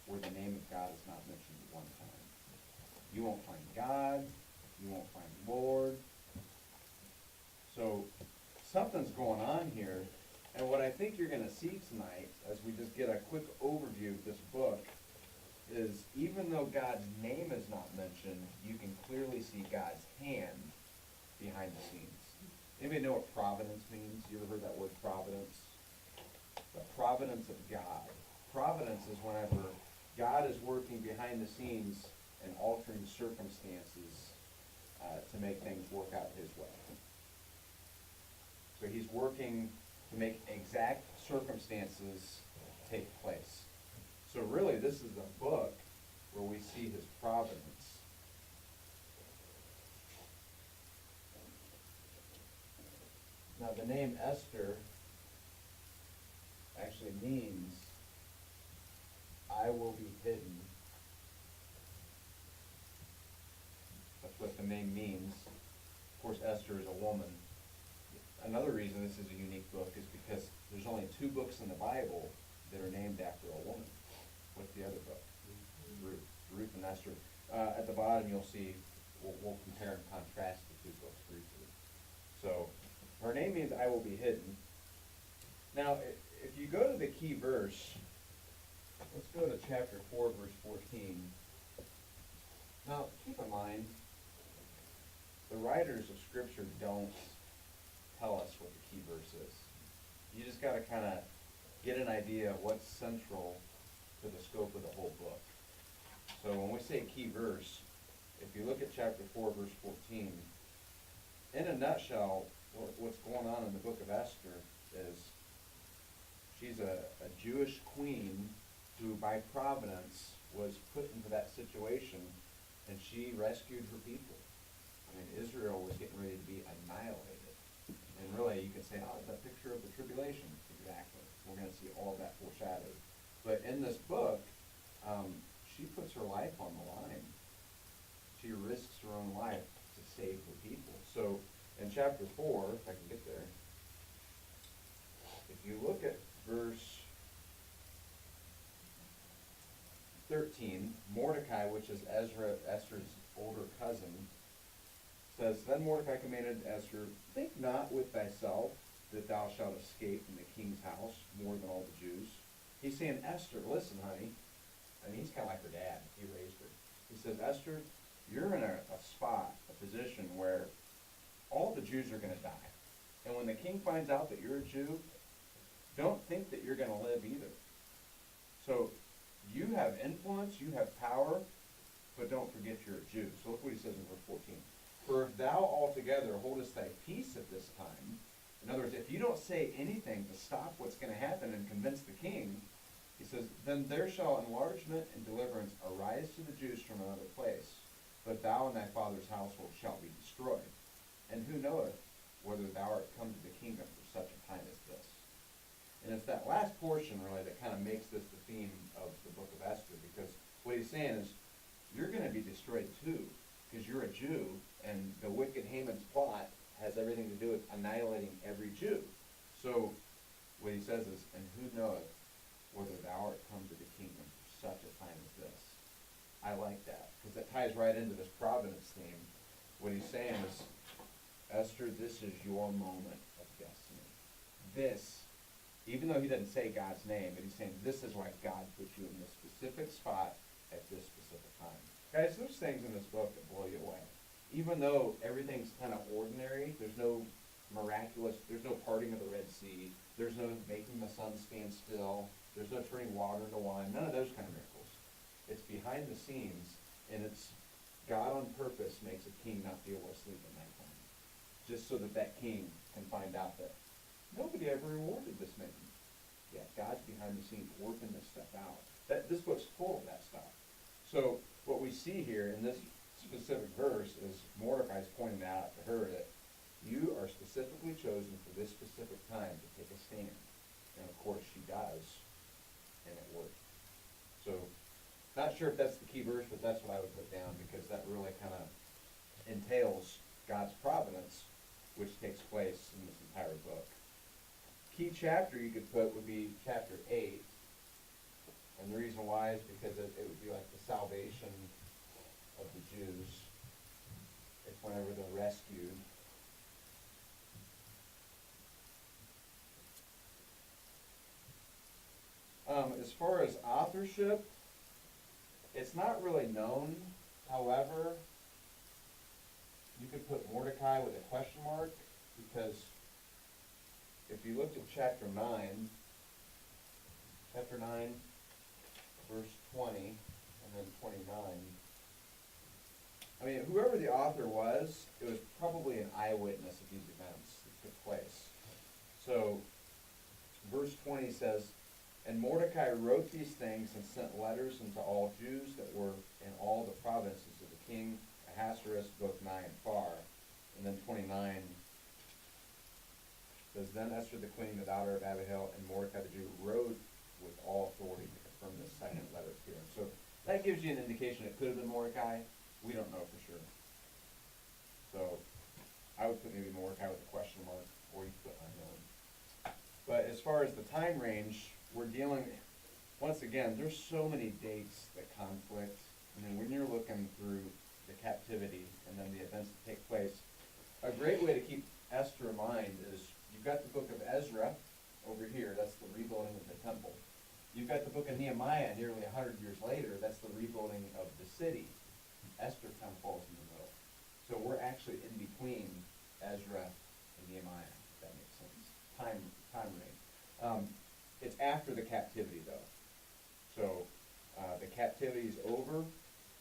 where the name of God is not mentioned one time. You won't find God. You won't find Lord. So something's going on here. And what I think you're going to see tonight, as we just get a quick overview of this book, is even though God's name is not mentioned, you can clearly see God's hand behind the scenes. Anybody know what providence means? You ever heard that word providence? The providence of God. Providence is whenever God is working behind the scenes and altering circumstances to make things work out his way. So he's working to make exact circumstances take place. So really, this is a book where we see his providence. Now, the name Esther actually means, I will be hidden. That's what the name means. Of course, Esther is a woman. Another reason this is a unique book is because there's only 2 books in the Bible that are named after a woman. What's the other book? Ruth. Ruth and Esther. At the bottom you'll see, we'll compare and contrast the 2 books briefly. So, her name means I will be hidden. Now, if you go to the key verse, let's go to chapter 4, verse 14. Now, keep in mind, the writers of Scripture don't tell us what the key verse is. You just got to kind of get an idea of what's central to the scope of the whole book. So when we say key verse, if you look at chapter 4, verse 14, in a nutshell, what's going on in the book of Esther is she's a Jewish queen who, by providence, was put into that situation, and she rescued her people. I mean, Israel was getting ready to be annihilated. And really, you could say, oh, it's a picture of the tribulation. Exactly. We're going to see all of that foreshadowed. But in this book, she puts her life on the line. She risks her own life to save her people. So in chapter 4, if I can get there, if you look at verse 13, Mordecai, which is Esther's older cousin, says, Then Mordecai commanded Esther, Think not with thyself that thou shalt escape from the king's house more than all the Jews. He's saying, Esther, listen, honey. And he's kind of like her dad. He raised her. He says, Esther, you're in a spot, a position where all the Jews are going to die. And when the king finds out that you're a Jew, don't think that you're going to live either. So you have influence, you have power, but don't forget you're a Jew. So look what he says in verse 14. For if thou altogether holdest thy peace at this time, in other words, if you don't say anything to stop what's going to happen and convince the king, he says, then there shall enlargement and deliverance arise to the Jews from another place, but thou and thy father's household shall be destroyed. And who knoweth whether thou art come to the kingdom for such a time as this? And it's that last portion, really, that kind of makes this the theme of the book of Esther, because what he's saying is, you're going to be destroyed too, because you're a Jew, and the wicked Haman's plot has everything to do with annihilating every Jew. So what he says is, and who knoweth whether thou art come to the kingdom for such a time as this? I like that, because that ties right into this providence theme. What he's saying is, Esther, this is your moment of destiny. This, even though he doesn't say God's name, but he's saying this is why God put you in this specific spot at this specific time. Guys, there's things in this book that blow you away. Even though everything's kind of ordinary, there's no miraculous, there's no parting of the Red Sea, there's no making the sun stand still, there's no turning water into wine, none of those kind of miracles. It's behind the scenes, and it's God on purpose makes a king not be able to sleep at nighttime, just so that that king can find out that nobody ever rewarded this man. Yeah, God's behind the scenes working this stuff out. This book's full of that stuff. So what we see here in this specific verse is Mordecai's pointing out to her that you are specifically chosen for this specific time to take a stand. And of course she does, and it worked. So, not sure if that's the key verse, but that's what I would put down, because that really kind of entails God's providence, which takes place in this entire book. Key chapter you could put would be chapter 8. And the reason why is because it would be like the salvation of the Jews. It's whenever they're rescued. As far as authorship, it's not really known. However, you could put Mordecai with a question mark, because if you looked at chapter 9, verse 20, and then 29, I mean, whoever the author was, it was probably an eyewitness of these events that took place. So, verse 20 says, "And Mordecai wrote these things and sent letters unto all Jews that were in all the provinces of the king Ahasuerus, both nigh and far." And then 29 says, "Then Esther the queen, the daughter of Abihail, and Mordecai the Jew wrote with all authority to confirm this second letter here." So that gives you an indication it could have been Mordecai. We don't know for sure. So I would put maybe Mordecai with a question mark, or you could put unknown. But as far as the time range, we're dealing, once again, there's so many dates that conflict. I mean, when you're looking through the captivity and then the events that take place, a great way to keep Esther in mind is you've got the book of Ezra over here. That's the rebuilding of the temple. You've got the book of Nehemiah nearly 100 years later. That's the rebuilding of the city. Esther kind of falls in the middle. So we're actually in between Ezra and Nehemiah, if that makes sense. Time range. It's after the captivity, though. So the captivity is over.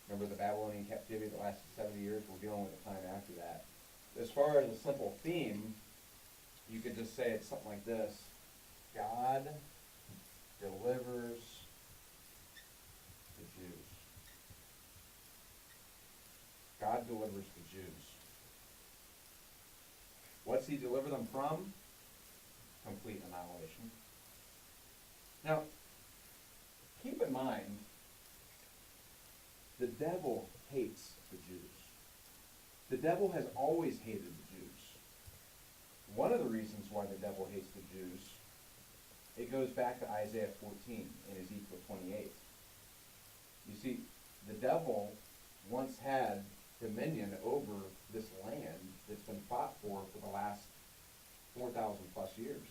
Remember the Babylonian captivity that lasted 70 years? We're dealing with the time after that. As far as a simple theme, you could just say it's something like this: God delivers the Jews. God delivers the Jews. What's he deliver them from? Complete annihilation. Now, keep in mind, the devil hates the Jews. The devil has always hated the Jews. One of the reasons why the devil hates the Jews, it goes back to Isaiah 14 and Ezekiel 28. You see, the devil once had dominion over this land that's been fought for the last 4,000 plus years.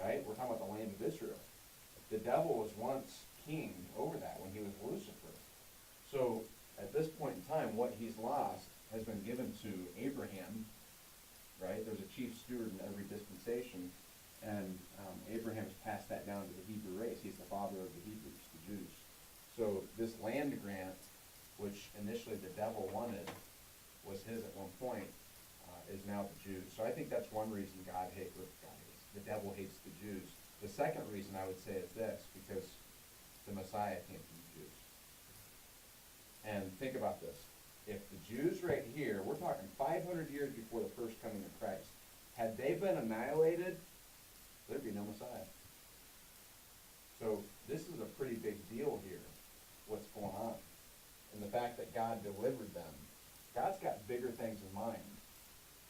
Right? We're talking about the land of Israel. The devil was once king over that when he was Lucifer. So at this point in time, what he's lost has been given to Abraham. Right? There's a chief steward in every dispensation, and Abraham has passed that down to the Hebrew race. He's the father of the Hebrews, the Jews. So this land grant, which initially the devil wanted, was his at one point, is now the Jews. So I think that's one reason the devil hates the Jews. The second reason I would say is this, because the Messiah came from the Jews. And think about this. If the Jews right here, we're talking 500 years before the first coming of Christ, had they been annihilated, there'd be no Messiah. So this is a pretty big deal here, what's going on. And the fact that God delivered them. God's got bigger things in mind.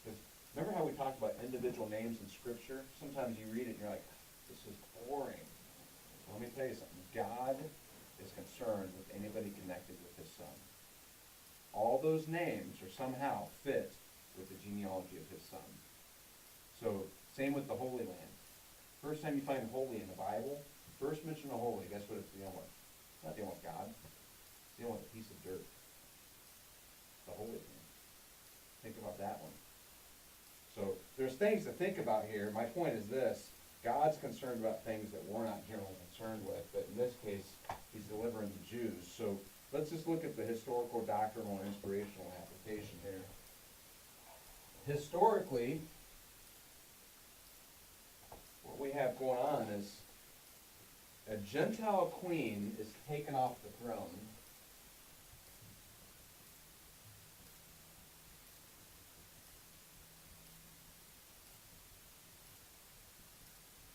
Because remember how we talked about individual names in Scripture? Sometimes you read it and you're like, this is boring. Let me tell you something. God is concerned with anybody connected with his son. All those names are somehow fit with the genealogy of his son. So, same with the Holy Land. First time you find holy in the Bible, first mention of holy, guess what it's dealing with? It's not dealing with God. It's dealing with a piece of dirt. The Holy Land. Think about that one. So, there's things to think about here. My point is this. God's concerned about things that we're not generally concerned with, but in this case, he's delivering the Jews. So, let's just look at the historical, doctrinal, and inspirational application here. Historically, what we have going on is a Gentile queen is taken off the throne.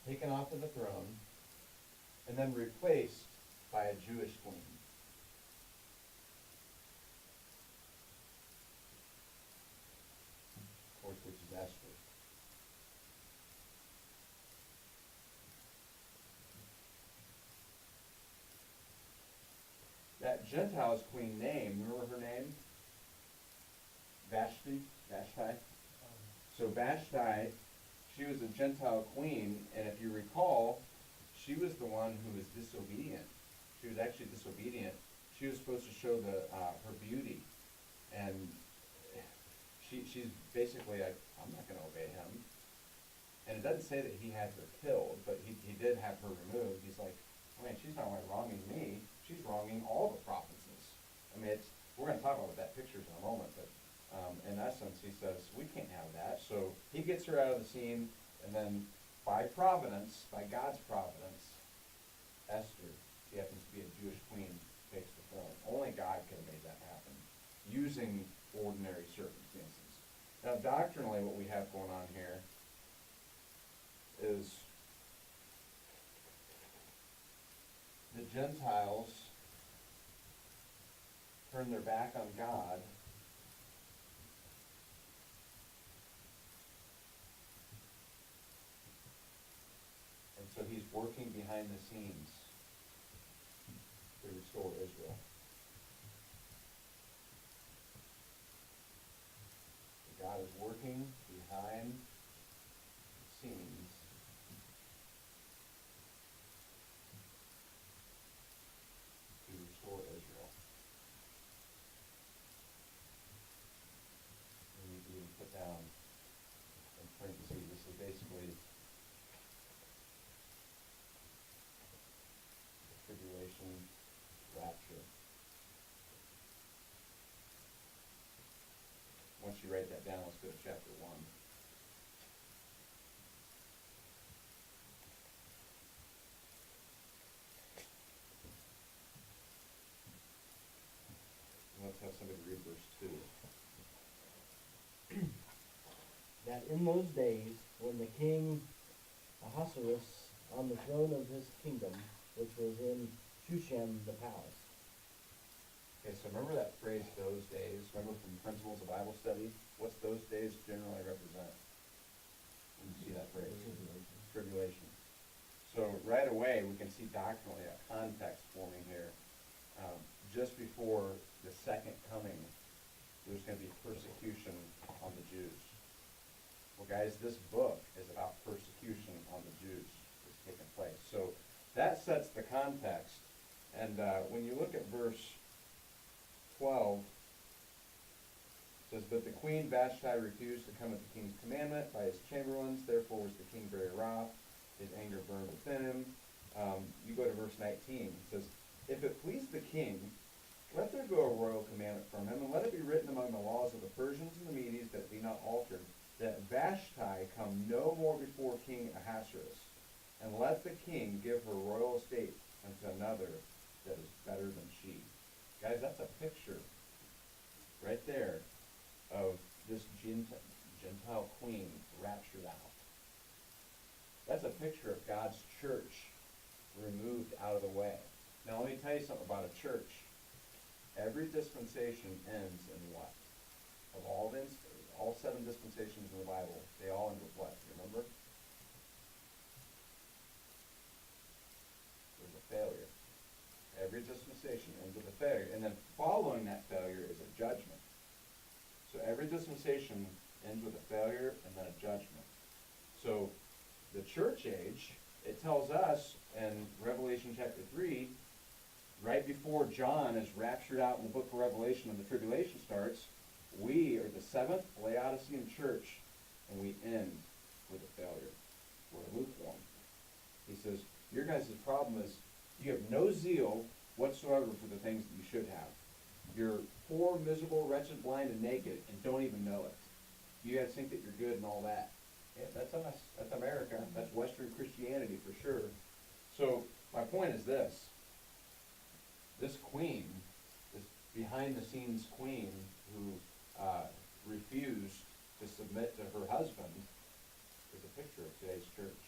Taken off of the throne, and then replaced by a Jewish queen. Of course, which is Esther. Gentile's queen name, remember her name? Vashti? So Vashti, she was a Gentile queen, and if you recall, she was the one who was disobedient. She was actually disobedient. She was supposed to show her beauty, and she's basically like, I'm not going to obey him. And it doesn't say that he had her killed, but he did have her removed. He's like, man, she's not only wronging me, she's wronging all the prophetesses. I mean, we're going to talk about that pictures in a moment, but in essence, he says, we can't have that. So he gets her out of the scene, and then by providence, by God's providence, Esther, she happens to be a Jewish queen, takes the throne. Only God could have made that happen, using ordinary circumstances. Now, doctrinally, what we have going on here is the Gentiles turn their back on God and so he's working behind the scenes to restore Israel. God is working behind the scenes to restore Israel. And you put down in parentheses, this is basically the tribulation rapture. Once you write that down, let's go to chapter 1. Let's have somebody read verse 2. That in those days, when the king Ahasuerus on the throne of his kingdom, which was in Shushan the palace. Okay, so remember that phrase, those days? Remember from Principles of Bible Study? What's those days generally represent? When you see that phrase? Tribulation. So right away, we can see doctrinally a context forming here. Just before the second coming, there's going to be persecution on the Jews. Well, guys, this book is about persecution on the Jews that's taking place. So that sets the context. And when you look at verse 12, it says, but the queen Vashti refused to come at the king's commandment by his chamberlains. Therefore was the king very wroth. His anger burned within him. You go to verse 19. It says, if it please the king, let there go a royal commandment from him, and let it be written among the laws of the Persians and the Medes that it be not altered, that Vashti come no more before King Ahasuerus, and let the king give her royal estate unto another that is better than she. Guys, that's a picture right there of this Gentile queen raptured out. That's a picture of God's church removed out of the way. Now let me tell you something about a church. Every dispensation ends in what? Of all 7 dispensations in the Bible, they all end with what? Remember? There's a failure. Every dispensation ends with a failure. And then following that failure is a judgment. So every dispensation ends with a failure and then a judgment. So the church age, it tells us in Revelation chapter 3, right before John is raptured out in the book of Revelation and the tribulation starts, we are the 7th Laodicean church, and we end with a failure. We're lukewarm. He says, your guys' problem is you have no zeal whatsoever for the things that you should have. You're poor, miserable, wretched, blind, and naked, and don't even know it. You guys think that you're good and all that. Yeah, that's us. That's America. That's Western Christianity for sure. So my point is this. This queen, this behind-the-scenes queen who refused to submit to her husband, is a picture of today's church.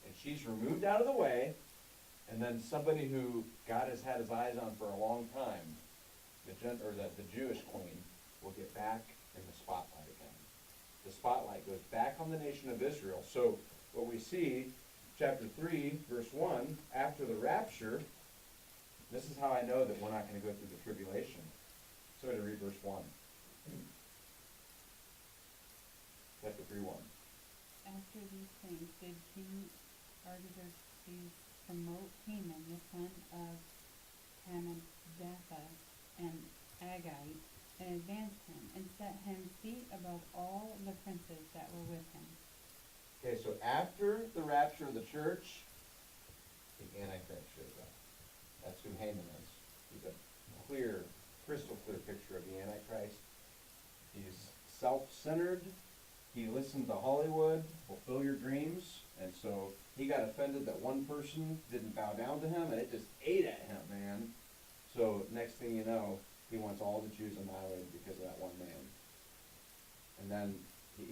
And she's removed out of the way, and then somebody who God has had his eyes on for a long time, the Jewish queen, will get back in the spotlight again. The spotlight goes back on the nation of Israel. So what we see, chapter 3, verse 1, after the rapture, This is how I know that we're not going to go through the tribulation. So to read verse 1. Chapter 3:1. After these things did King Artaxerxes promote Haman, the son of Hammedatha, an Agagite, and advanced him, and set him seat above all the princes that were with him. Okay, so after the rapture of the church, the Antichrist shows up. That's who Haman is. He's a clear, crystal clear picture of the Antichrist. He's self-centered. He listened to Hollywood, fulfill your dreams. And so he got offended that one person didn't bow down to him, and it just ate at him, man. So next thing you know, he wants all the Jews annihilated because of that one man. And then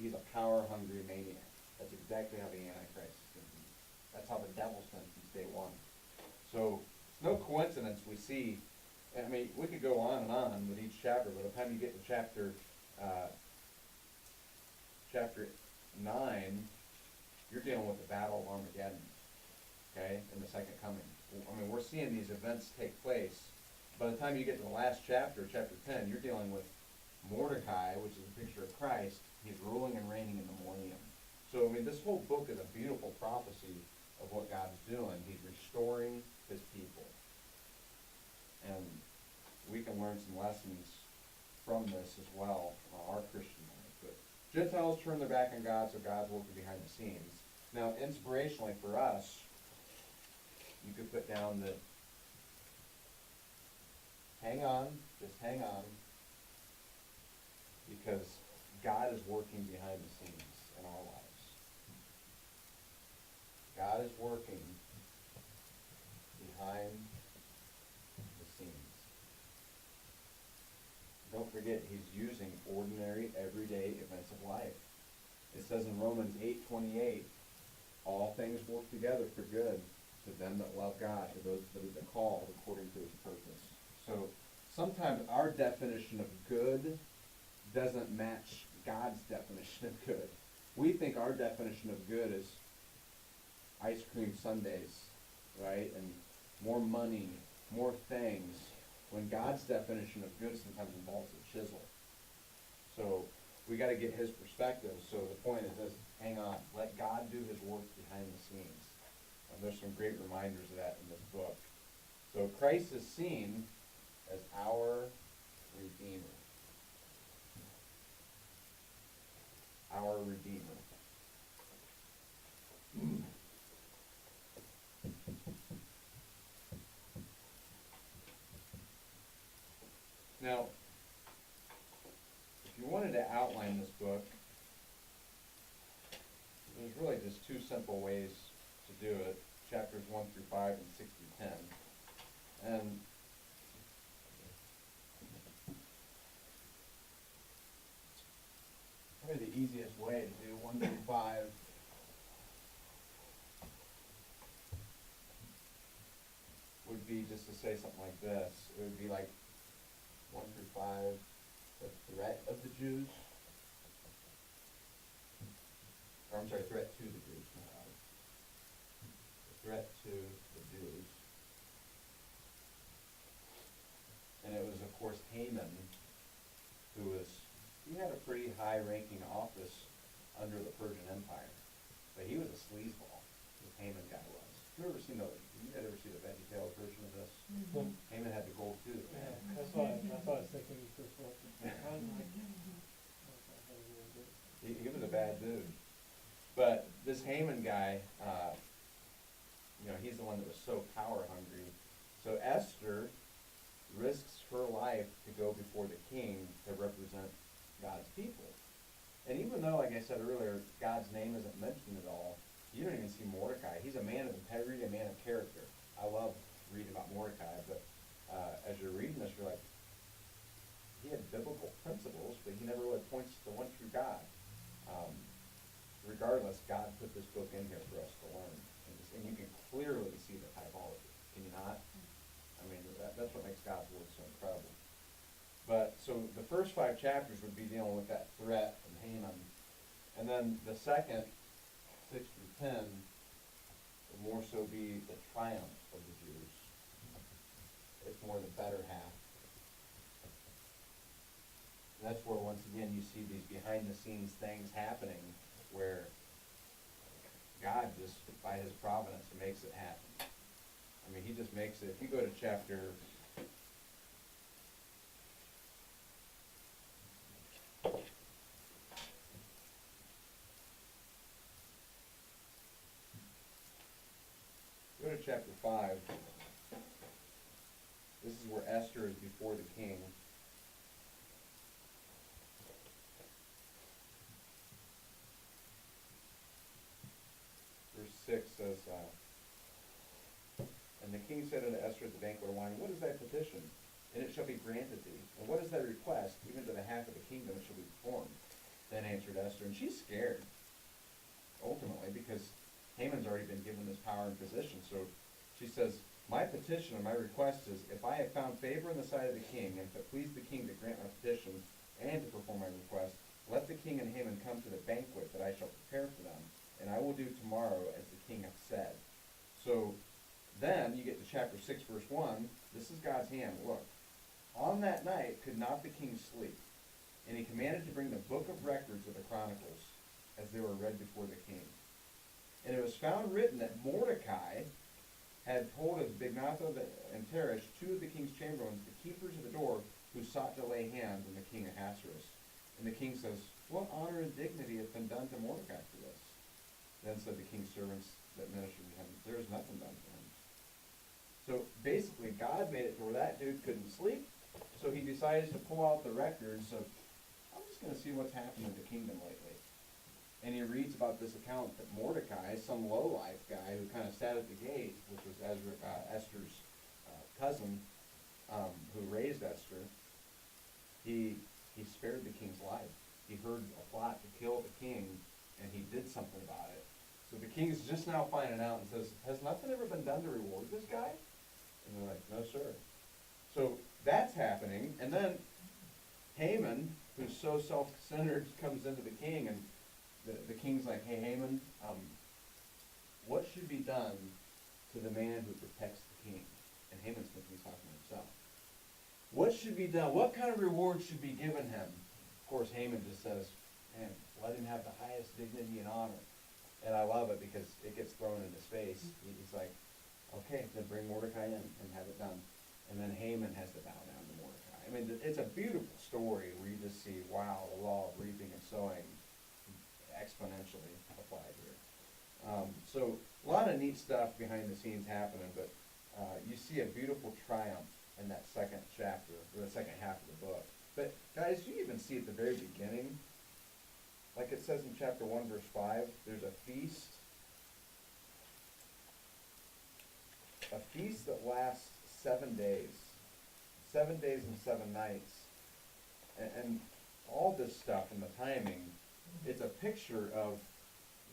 he's a power-hungry maniac. That's exactly how the Antichrist is going to be. That's how the devil's been since day one. So it's no coincidence we see, I mean, we could go on and on with each chapter, but by the time you get to chapter 9, you're dealing with the Battle of Armageddon, okay, in the second coming. I mean, we're seeing these events take place. By the time you get to the last chapter, chapter 10, you're dealing with Mordecai, which is a picture of Christ. He's ruling and reigning in the millennium. So, I mean, this whole book is a beautiful prophecy of what God's doing. He's restoring his people. And we can learn some lessons from this as well in our Christian life. But Gentiles turn their back on God, so God's working behind the scenes. Now, inspirationally for us, you could put down that, hang on, just hang on, because God is working behind the scenes in our lives. God is working behind the scenes. Don't forget, he's using ordinary, everyday events of life. It says in Romans 8:28, all things work together for good to them that love God, to those that are called according to his purpose. So sometimes our definition of good doesn't match God's definition of good. We think our definition of good is ice cream sundaes, right? And more money, more things. When God's definition of good sometimes involves a chisel. So we got to get his perspective. So the point is this, hang on, let God do his work behind the scenes. And there's some great reminders of that in this book. So Christ is seen as our Redeemer. Our Redeemer. Now, if you wanted to outline this book, there's really just two simple ways to do it. Chapters 1 through 5 and 6 through 10. And probably the easiest way to do 1 through 5 would be just to say something like this. It would be like 1 through 5, the threat of the Jews. Or I'm sorry, threat to the Jews. The threat to the Jews. And it was, of course, Haman, he had a pretty high-ranking office under the Persian Empire. But he was a sleazeball, this Haman guy was. You ever see the Veggie Tales version of this? Mm-hmm. Haman had the gold tooth. Yeah, that's what I was thinking when you first walked in. I was like, He was a bad dude. But this Haman guy, he's the one that was so power hungry. So Esther risks her life to go before the king to represent God's people. And even though, like I said earlier, God's name isn't mentioned at all, you don't even see Mordecai. He's a man of integrity, a man of character. I love reading about Mordecai, but as you're reading this, you're like, he had biblical principles, but he never really points to the one true God. Regardless, God put this book in here for us to learn. And you can clearly see the typology. Can you not? I mean, that's what makes God's word so incredible. But, so the first 5 chapters would be dealing with that threat from Haman. And then the second, 6 through 10, would more so be the triumph of the Jews. it's more the better half. And that's where, once again, you see these behind-the-scenes things happening where God just, by his providence, makes it happen. I mean, he just makes it. If you go to chapter... Go to chapter 5. This is where Esther is before the king. Verse 6 says, And the king said unto Esther at the banquet of wine, What is thy petition? And it shall be granted thee. And what is thy request? Even to the half of the kingdom it shall be performed. Then answered Esther, and she's scared, ultimately, because Haman's already been given this power and position. So she says, My petition and my request is, if I have found favor in the sight of the king, and if it please the king to grant my petition and to perform my request, let the king and Haman come to the banquet that I shall prepare for them, and I will do tomorrow as the king hath said. So then you get to chapter 6, verse 1. This is God's hand. Look. On that night could not the king sleep, and he commanded to bring the book of records of the Chronicles, as they were read before the king. And it was found written that Mordecai had told of Bignathah and Teresh, two of the king's chamberlains, the keepers of the door, who sought to lay hands on the king Ahasuerus. And the king says, What honor and dignity hath been done to Mordecai for this? Then said the king's servants that ministered to him, There is nothing done for him. So basically, God made it to where that dude couldn't sleep, so he decides to pull out the records of, I'm just going to see what's happened in the kingdom lately. And he reads about this account that Mordecai, some lowlife guy who kind of sat at the gate, which was Esther's cousin, who raised Esther, he spared the king's life. He heard a plot to kill the king, and he did something about it. So the king's just now finding out and says, Has nothing ever been done to reward this guy? And they're like, No, sir. So that's happening. And then Haman, who's so self-centered, comes into the king, and the king's like, Hey, Haman, what should be done to the man who protects the king? And Haman's thinking he's talking to himself. What should be done? What kind of reward should be given him? Of course, Haman just says, Man, let him have the highest dignity and honor. And I love it because it gets thrown in his face. He's like, Okay, then bring Mordecai in and have it done. And then Haman has to bow down to Mordecai. I mean, it's a beautiful story where you just see, wow, the law of reaping and sowing exponentially applied here. So a lot of neat stuff behind the scenes happening, but you see a beautiful triumph in that second chapter, or the second half of the book. But guys, you even see at the very beginning, like it says in chapter 1, verse 5, there's a feast that lasts 7 days. 7 days and 7 nights. And all this stuff and the timing, it's a picture of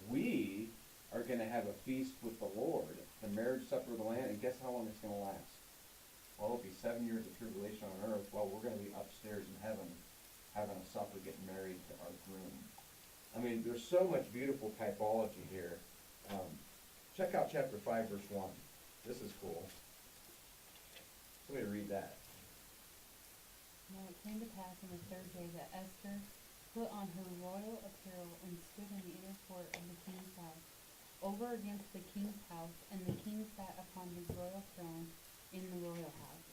we are going to have a feast with the Lord, the marriage supper of the Lamb, and guess how long it's going to last? Well, it'll be 7 years of tribulation on earth while we're going to be upstairs in heaven having a supper, getting married to our groom. I mean, there's so much beautiful typology here. Check out chapter 5, verse 1. This is cool. Somebody read that. Now it came to pass on the third day that Esther put on her royal apparel and stood in the inner court of the king's house, over against the king's house, and the king sat upon his royal throne in the royal house,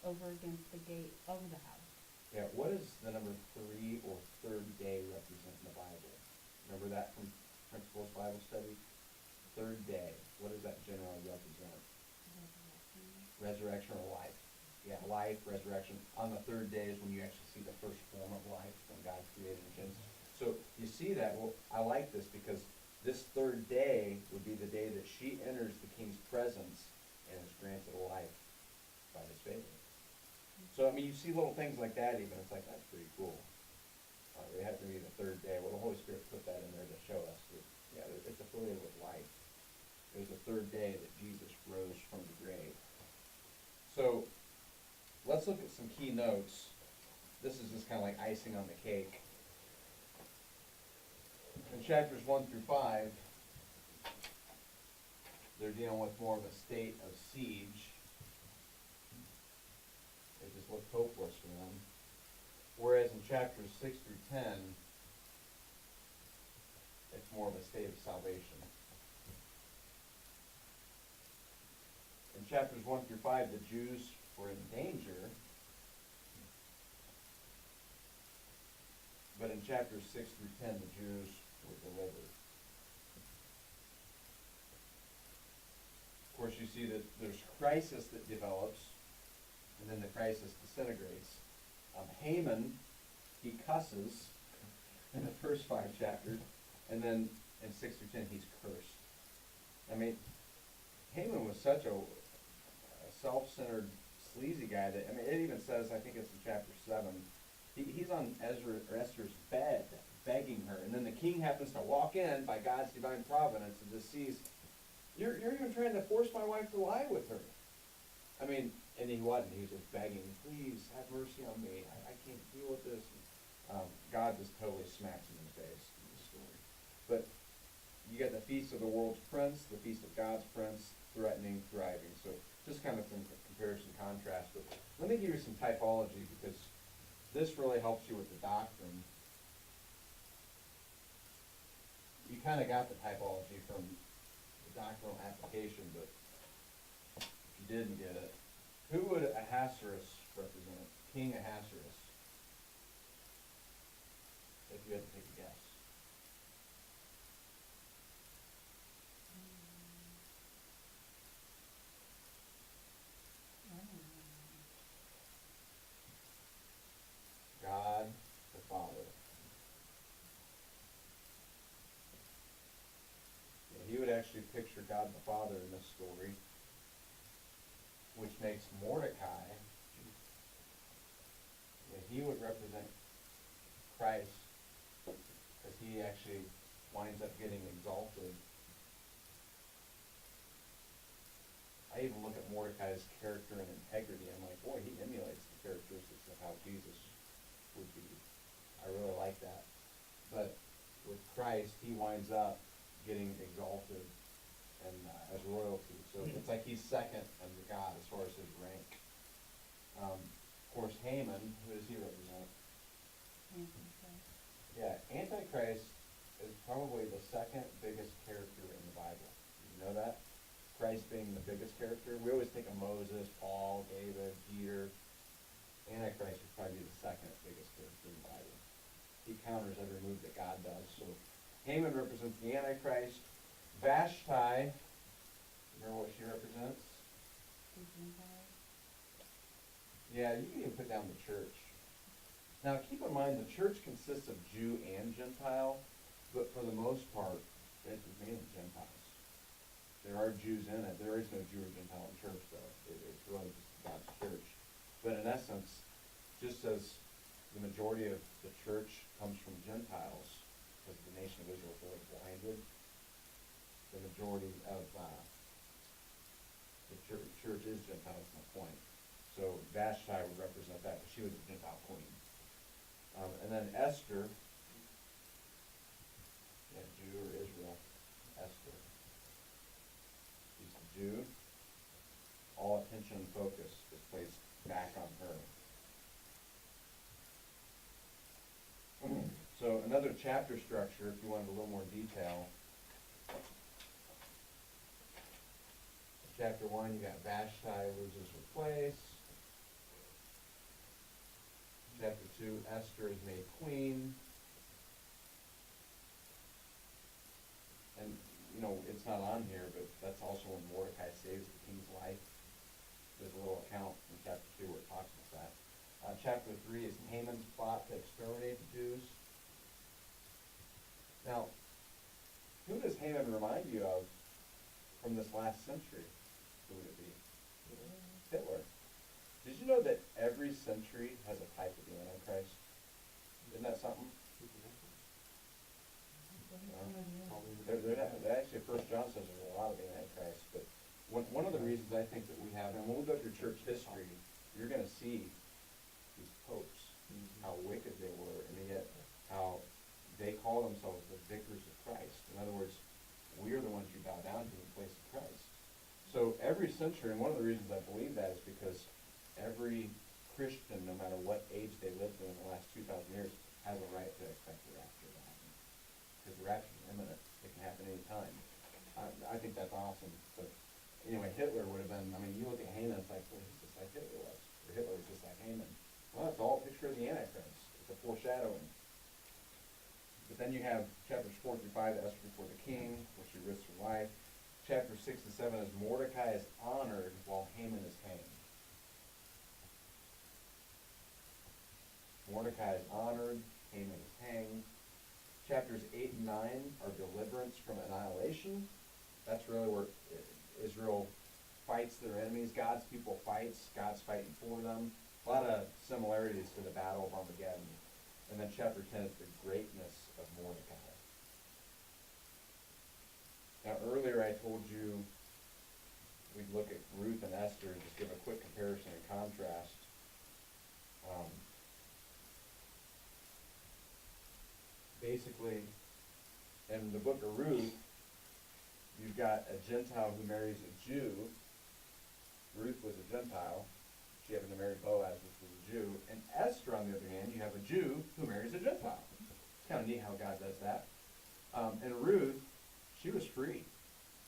over against the gate of the house. Yeah, what does the number 3 or third day represent in the Bible? Remember that from Principles Bible Study? Third day. What does that generally represent? Resurrection or life. Yeah, life, resurrection. On the third day is when you actually see the first form of life when God created in Genesis. So you see that. Well, I like this because this third day would be the day that she enters the king's presence and is granted life by his favor. So, I mean, you see little things like that even. It's like, that's pretty cool. It has to be the third day. Well, the Holy Spirit put that in there to show us that, yeah, it's affiliated with life. It was the third day that Jesus rose from the grave. So, let's look at some key notes. This is just kind of like icing on the cake. In chapters 1 through 5, they're dealing with more of a state of siege. looked hopeless for them. Whereas in chapters 6 through 10, it's more of a state of salvation. In chapters 1 through 5, the Jews were in danger. But in chapters 6 through 10, the Jews were delivered. Of course, you see that there's crisis that develops, and then the crisis disintegrates. Haman, he cusses in the first 5 chapters, and then in 6 through 10, he's cursed. I mean, Haman was such a self-centered, sleazy guy that, I mean, it even says, I think it's in chapter 7, he's on Esther's bed, begging her, and then the king happens to walk in by God's divine providence and just sees, you're even trying to force my wife to lie with her. I mean, and he wasn't. He was just begging, please have mercy on me. I can't deal with this. God just totally smacks him in the face in the story. But you got the feast of the world's prince, the feast of God's prince, threatening, thriving. So just kind of some comparison, contrast. But let me give you some typology, because this really helps you with the doctrine. You kind of got the typology from the doctrinal application, but if you didn't get it, who would Ahasuerus represent? King Ahasuerus. If you had to take a guess. God the Father. Yeah, he would actually picture God the Father in this story, which makes Mordecai, yeah, he would represent Christ, because he actually winds up getting exalted. I even look at Mordecai's character and integrity, I'm like, boy, he emulates the characteristics of how Jesus would be. I really like that. But with Christ, he winds up getting exalted and as royalty. So it's like he's second under God as far as his rank. Of course, Haman, who does he represent? Antichrist. Yeah, Antichrist is probably the second biggest character in the Bible. You know that? Christ being the biggest character. We always think of Moses, Paul, David, Peter. Antichrist would probably be the second biggest character in the Bible. He counters every move that God does. So Haman represents the Antichrist. Vashti, remember what she represents? The Gentiles. Yeah, you can even put down the church. Now keep in mind the church consists of Jew and Gentile, but for the most part, it's mainly Gentiles. There are Jews in it. There is no Jew or Gentile in church, though. It's really just God's church. But in essence, just as the majority of the church comes from Gentiles, because the nation of Israel is really blinded, the majority of the church is Gentiles, is my point. So Vashti would represent that, because she was a Gentile queen. And then Esther, yeah, Jew or Israel, Esther. She's a Jew. All attention and focus is placed back on her. So another chapter structure, if you wanted a little more detail. Chapter 1, you got Vashti loses her place. Chapter 2, Esther is made queen. And, you know, it's not on here, but that's also when Mordecai saves the king's life. There's a little account in chapter 2 where it talks about that. Chapter 3 is Haman's plot to exterminate the Jews. Now, who does Haman remind you of from this last century? Who would it be? Hitler. Did you know that every century has a type of the Antichrist? Isn't that something? There actually, First John says there's a lot of the Antichrist, but one of the reasons I think that we have, and when we go through church history, you're going to see these popes, how wicked they were, and yet how they call themselves the vicars of Christ. In other words, we are the ones you bow down to in place of Christ. So every century, and one of the reasons I believe that is because every Christian, no matter what age they lived in the last 2,000 years, has a right to expect the rapture to happen. Because the rapture is imminent. It can happen any time. I think that's awesome. But anyway, Hitler would have been, I mean, you look at Haman, it's like, well, he's just like Hitler was. Or Hitler was just like Haman. Well, it's all a picture of the Antichrist. It's a foreshadowing. But then you have chapters 4 through 5, Esther before the king, where she risks her life. Chapter 6 and 7 is Mordecai is honored while Haman is hanged. Mordecai is honored, Haman is hanged. Chapters 8 and 9 are deliverance from annihilation. That's really where Israel fights their enemies. God's people fights. God's fighting for them. A lot of similarities to the Battle of Armageddon. And then chapter 10 is the greatness of Mordecai. Now earlier I told you we'd look at Ruth and Esther and just give a quick comparison and contrast. Basically, in the book of Ruth, you've got a Gentile who marries a Jew. Ruth was a Gentile. She happened to marry Boaz, which was a Jew. And Esther, on the other hand, you have a Jew who marries a Gentile. It's kind of neat how God does that. And Ruth, she was free.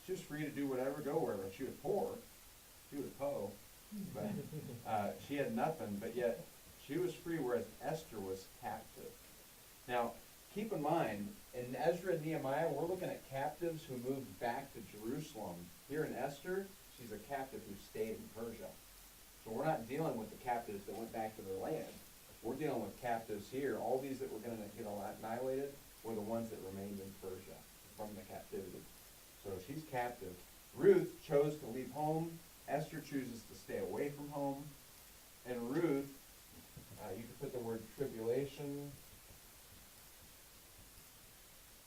She was free to do whatever, go wherever. She was poor. She was po. But she had nothing, but yet she was free, whereas Esther was captive. Now, keep in mind, in Ezra and Nehemiah, we're looking at captives who moved back to Jerusalem. Here in Esther, she's a captive who stayed in Persia. So we're not dealing with the captives that went back to their land. We're dealing with captives here. All these that were going to get annihilated were the ones that remained in Persia from the captivity. So she's captive. Ruth chose to leave home. Esther chooses to stay away from home. And Ruth, you could put the word tribulation.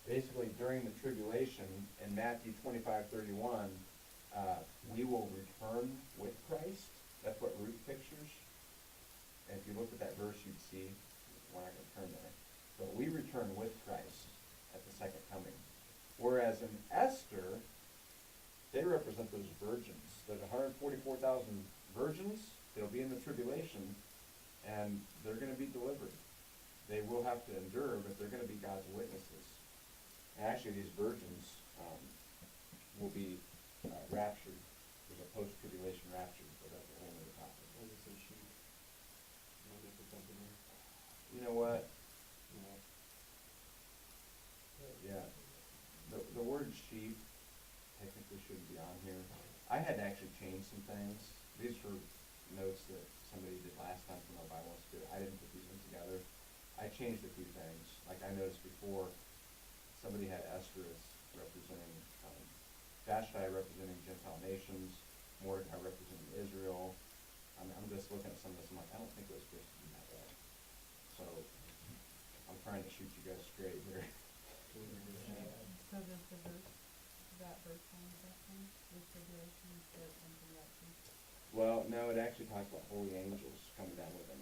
Basically, during the tribulation, in Matthew 25:31, we will return with Christ. That's what Ruth pictures. And if you look at that verse, you'd see, we're not going to turn there. But we return with Christ at the second coming. Whereas in Esther, they represent those virgins. There's 144,000 virgins that'll be in the tribulation, and they're going to be delivered. They will have to endure, but they're going to be God's witnesses. And actually, these virgins will be raptured. There's a post-tribulation rapture, but that's a whole other topic. What does it say sheep? What did they put something there? You know what? Yeah. Yeah. The word sheep technically shouldn't be on here. I had to actually change some things. These were notes that somebody did last time from our Bible Institute. I didn't put these in together. I changed a few things. Like I noticed before, somebody had Esther as representing Vashti representing Gentile nations, Mordecai representing Israel. I'm just looking at some of this. I'm like, I don't think it was supposed to be that way. So I'm trying to shoot you guys straight here. So does the verse, that verse on that thing, the tribulation, says something about sheep? Well, no, it actually talks about holy angels coming down with them.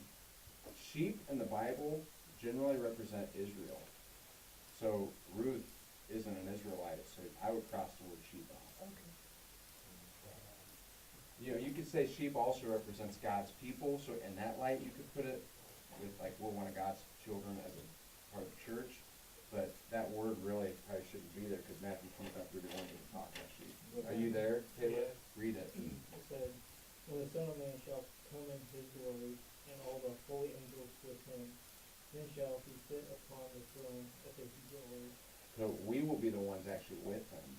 Sheep in the Bible generally represent Israel. So Ruth isn't an Israelite, so I would cross the word sheep off. Okay. You know, you could say sheep also represents God's people, so in that light you could put it with like we're one of God's children as a part of the church, but that word really probably shouldn't be there because Matthew 25:31 doesn't talk about sheep. Are you there, Taylor? Yeah. Read it. It said, "When the Son of Man shall come in his glory, and all the holy angels with him, then shall he sit upon the throne of the Hebrew word." So we will be the ones actually with him.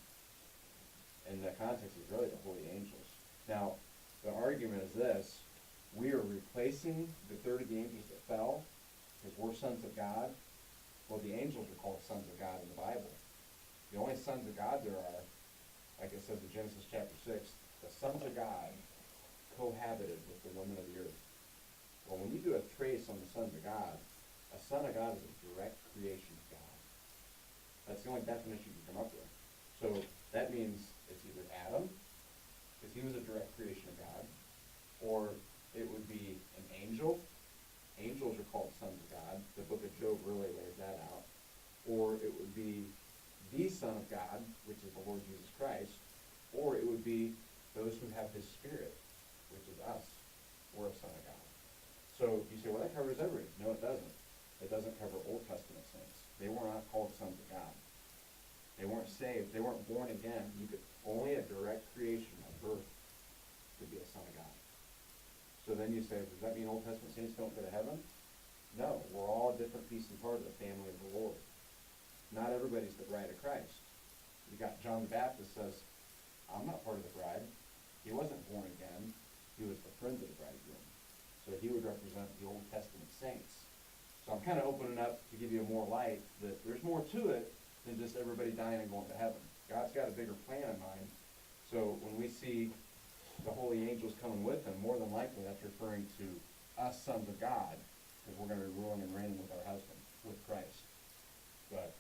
And the context is really the holy angels. Now, the argument is this: we are replacing the third of the angels that fell, because we're sons of God. Well, the angels are called sons of God in the Bible. The only sons of God there are, like it says in Genesis chapter 6, the sons of God cohabited with the women of the earth. Well, when you do a trace on the sons of God, a son of God is a direct creation of God. That's the only definition you can come up with. So that means it's either Adam, because he was a direct creation of God, or it would be an angel. Angels are called sons of God. The book of Job really lays that out. Or it would be the Son of God, which is the Lord Jesus Christ, or it would be those who have his Spirit, which is us. We're a son of God. So you say, well, that covers everybody. No, it doesn't. It doesn't cover Old Testament saints. They were not called sons of God. They weren't saved. They weren't born again. You could only a direct creation, a birth, could be a son of God. So then you say, does that mean Old Testament saints don't go to heaven? No, we're all a different piece and part of the family of the Lord. Not everybody's the bride of Christ. You got John the Baptist says, I'm not part of the bride. He wasn't born again. He was the friend of the bridegroom. So he would represent the Old Testament saints. So I'm kind of opening up to give you more light that there's more to it than just everybody dying and going to heaven. God's got a bigger plan in mind. So when we see the holy angels coming with him, more than likely that's referring to us sons of God, because we're going to be ruling and reigning with our husband, with Christ. But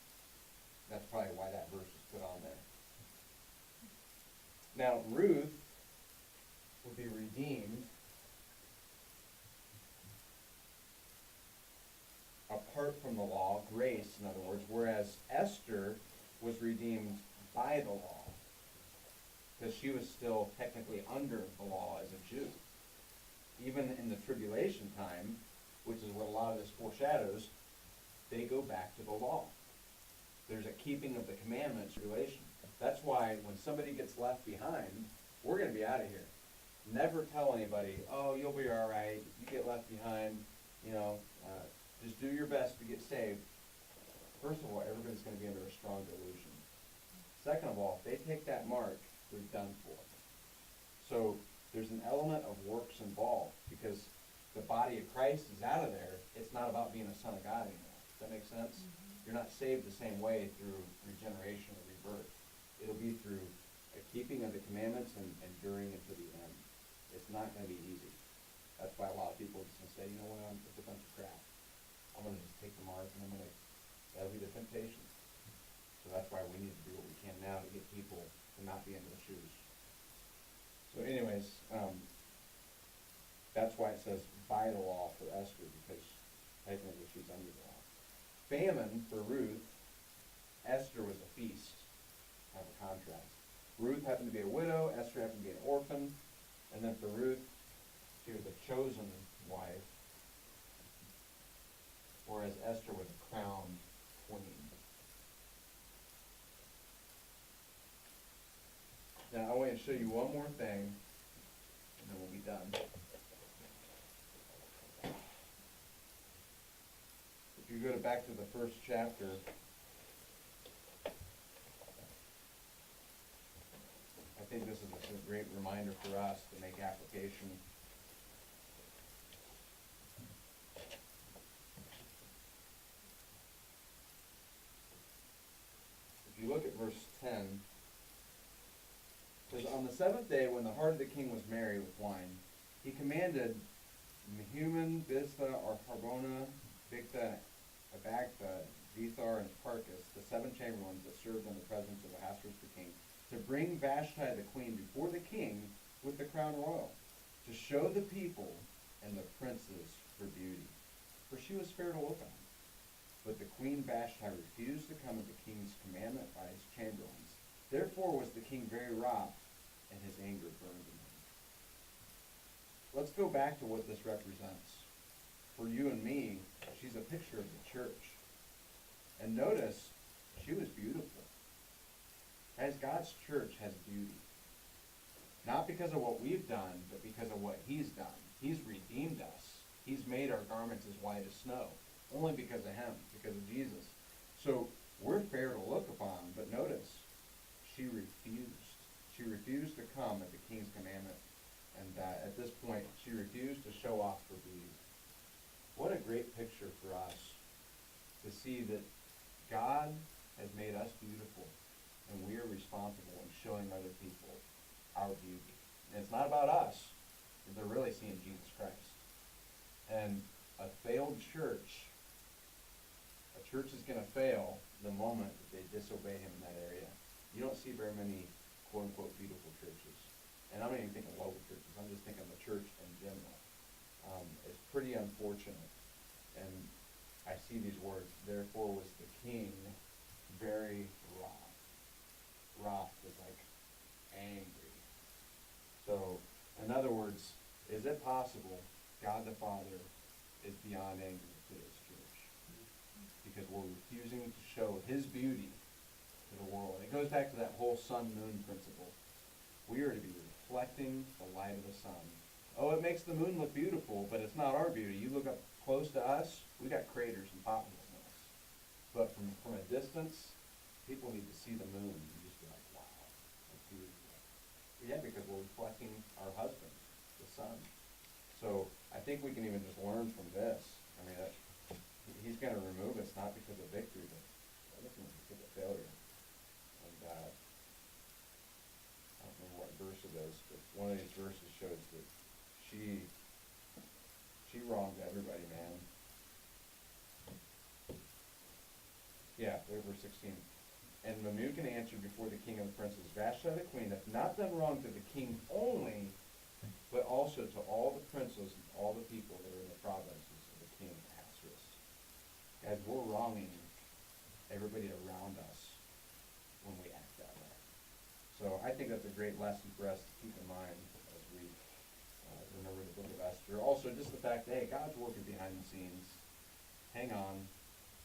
that's probably why that verse is put on there. Now, Ruth will be redeemed apart from the law, grace, in other words, whereas Esther was redeemed by the law, because she was still technically under the law as a Jew. Even in the tribulation time, which is what a lot of this foreshadows, they go back to the law. There's a keeping of the commandments relation. That's why when somebody gets left behind, we're going to be out of here. Never tell anybody, oh, you'll be all right, you get left behind, just do your best to get saved. First of all, everybody's going to be under a strong delusion. Second of all, if they take that mark, they're done for. So there's an element of works involved, because the body of Christ is out of there. It's not about being a son of God anymore. Does that make sense? Mm-hmm. You're not saved the same way through regeneration or rebirth. It'll be through a keeping of the commandments and enduring until the end. It's not going to be easy. That's why a lot of people just say, you know what, it's a bunch of crap. I'm going to just take the mark and that'll be the temptation. So that's why we need to do what we can now to get people to not be in those shoes. So anyways, that's why it says by the law for Esther, because technically she's under the law. Famine for Ruth, Esther was a feast. Have a contrast. Ruth happened to be a widow, Esther happened to be an orphan, and then for Ruth, she was a chosen wife, whereas Esther was a crowned queen. Now I want to show you one more thing, and then we'll be done. If you go back to the first chapter, I think this is a great reminder for us to make application. If you look at verse 10, it says, on the seventh day, when the heart of the king was merry with wine, he commanded Mehuman, Biztha, or Harbona, Bigtha, Abagtha, Zethar, and Parkas, the 7 chamberlains that served in the presence of Ahasuerus the king, to bring Vashti the queen before the king with the crown royal, to show the people and the princes her beauty. For she was fair to look on. But the queen Vashti refused to come at the king's commandment by his chamberlains. Therefore was the king very wroth, and his anger burned in him. Let's go back to what this represents. For you and me, she's a picture of the church. And notice, she was beautiful. As God's church has beauty. Not because of what we've done, but because of what he's done. He's redeemed us. He's made our garments as white as snow. Only because of him, because of Jesus. So we're fair to look upon, but notice, she refused. She refused to come at the king's commandment. And at this point, she refused to show off her beauty. What a great picture for us to see that God has made us beautiful, and we are responsible in showing other people our beauty. And it's not about us, because they're really seeing Jesus Christ. And a failed church, a church is going to fail the moment that they disobey him in that area. You don't see very many quote-unquote beautiful churches. And I'm not even thinking local churches. I'm just thinking the church in general. It's pretty unfortunate. And I see these words, therefore was the king very wroth. Wroth is like angry. So, in other words, is it possible God the Father is beyond angry with today's church. Because we're refusing to show his beauty to the world. It goes back to that whole sun-moon principle. We are to be reflecting the light of the sun. Oh, it makes the moon look beautiful, but it's not our beauty. You look up close to us, we got craters and potholes in us. But from a distance, people need to see the moon and just be like, wow, that's beautiful. Yeah, because we're reflecting our husband, the sun. So I think we can even just learn from this. I mean, he's going to remove us not because of victory, but because of failure. And I don't remember what verse it is, but one of these verses shows that she wronged everybody, man. Yeah, there's verse 16. And Memucan answered before the king of the princes, Vashti the queen hath not done wrong to the king only, but also to all the princes and all the people that are in the provinces of the king Ahasuerus. Guys, we're wronging everybody around us when we act that way. So I think that's a great lesson for us to keep in mind as we remember the book of Esther. Also, just the fact that, hey, God's working behind the scenes. Hang on.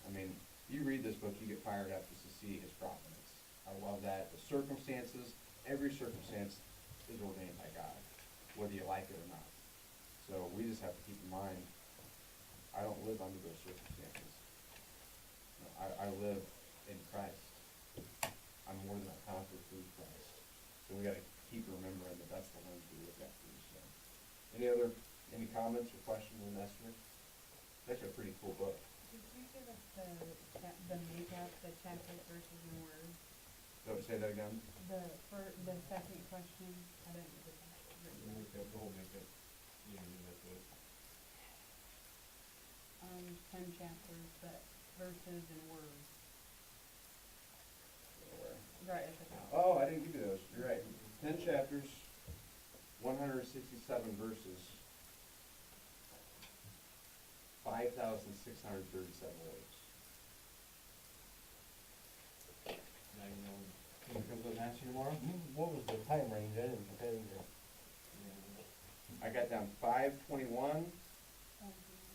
I mean, you read this book, you get fired up just to see his providence. I love that. The circumstances, every circumstance is ordained by God, whether you like it or not. So we just have to keep in mind, I don't live under those circumstances. No, I live in Christ. I'm more than a conqueror through Christ. So we got to keep remembering that that's the lens we look at through. So, any comments or questions on Esther? It's actually a pretty cool book. Did you give us the makeup, the chapter, verses, and words? Don't say that again. The second question, I didn't get that written down. The whole makeup, yeah, that's it. 10 chapters, but verses and words, right at the top. Oh, I didn't give you those. You're right. 10 chapters, 167 verses, 5,637 words. Now you know. Here comes the answer tomorrow. What was the time range? I didn't put that in there. I got down 521 Thank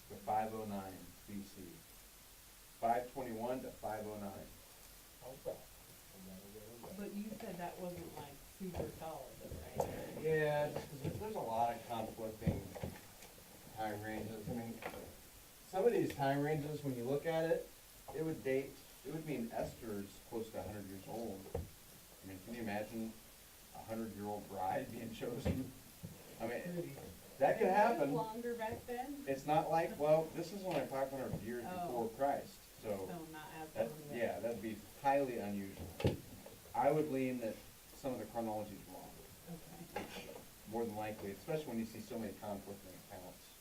to you. 509 BC. 521 to 509. Okay. But you said that wasn't like super solid though, right? Yeah, just 'cause there's a lot of conflicting time ranges. I mean, some of these time ranges, when you look at it, it would mean Esther's close to 100 years old. I mean, can you imagine a 100-year-old bride being chosen? I mean, that could happen. Was it longer back then? It's not like, well, this is only 500 years before Christ, so So not as that, long as yeah, that'd be highly unusual. I would lean that some of the chronology is wrong, Okay. more than likely, especially when you see so many conflicting accounts.